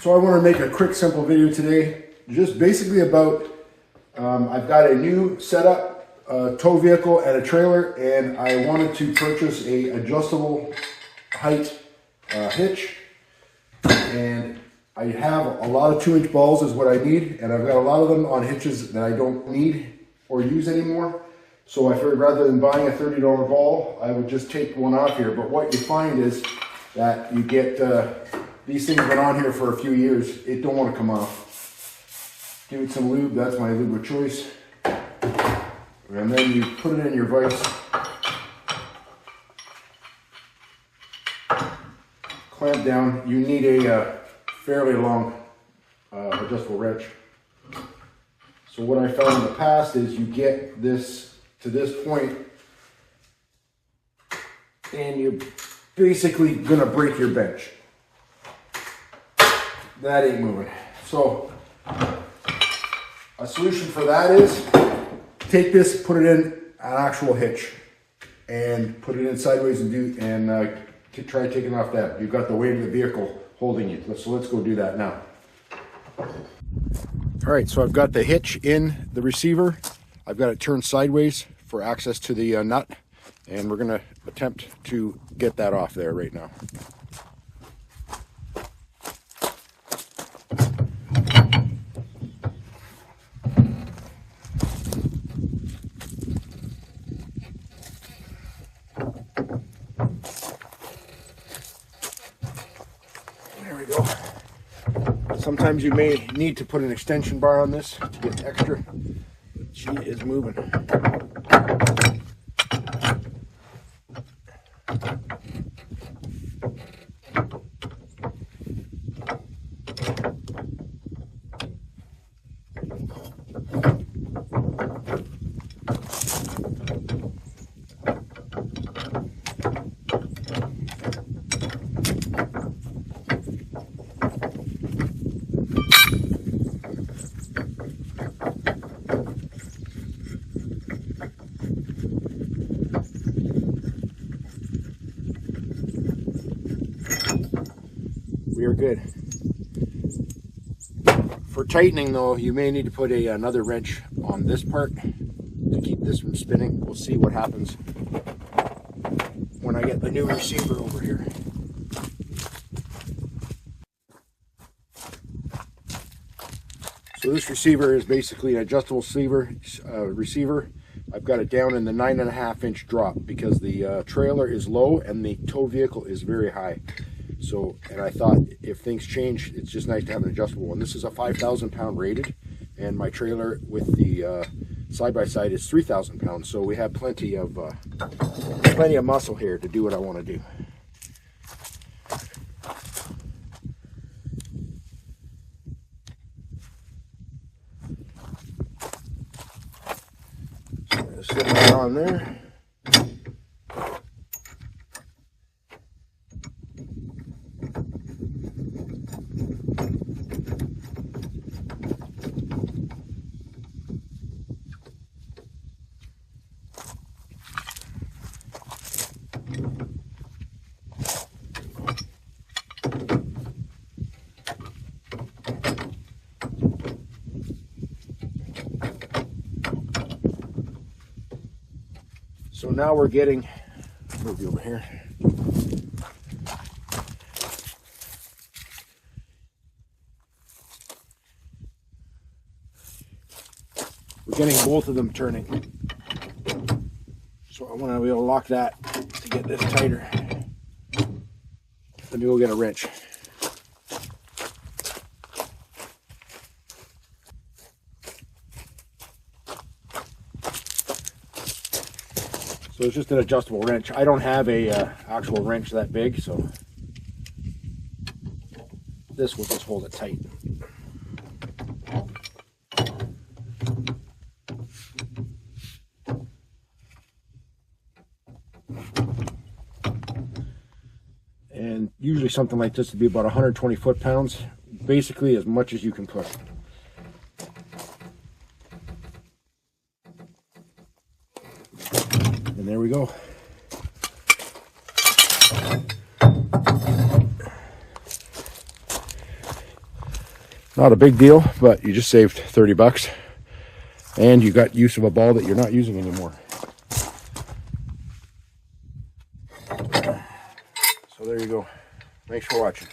So I want to make a quick, simple video today, just basically about, I've got a new setup, a tow vehicle and a trailer, and I wanted to purchase a adjustable height hitch, and I have a lot of 2-inch balls is what I need, and I've got a lot of them on hitches that I don't need or use anymore. So I figured rather than buying a $30 ball, I would just take one off here. But what you find is that you get, these things been on here for a few years, it don't want to come off. Give it some lube, that's my lube of choice. And then you put it in your vise. Clamp down. You need a fairly long adjustable wrench. So what I found in the past is you get this to this point and you're basically gonna break your bench. That ain't moving. So a solution for that is take this, put it in an actual hitch and put it in sideways and try taking off that. You've got the weight of the vehicle holding you. So let's go do that now. All right, so I've got the hitch in the receiver. I've got it turned sideways for access to the nut, and we're gonna attempt to get that off there right now. There we go. Sometimes you may need to put an extension bar on this to get extra. She is moving. We are good. For tightening though, you may need to put another wrench on this part to keep this from spinning. We'll see what happens when I get the new receiver over here. So this receiver is basically an adjustable receiver. I've got it down in the 9.5-inch drop because the trailer is low and the tow vehicle is very high. So, and I thought if things change, it's just nice to have an adjustable one. This is a 5,000 pound rated, and my trailer with the side-by-side is 3,000 pounds. So we have plenty of muscle here to do what I want to do. So I'm going to slip that on there. So now we're getting, move you over here. We're getting both of them turning. So I want to be able to lock that to get this tighter. Let me go get a wrench. So it's just an adjustable wrench. I don't have a actual wrench that big, so this will just hold it tight. And usually something like this would be about 120 foot-pounds, basically as much as you can push. And there we go. Not a big deal, but you just saved 30 bucks and you got use of a ball that you're not using anymore. So there you go. Thanks for watching.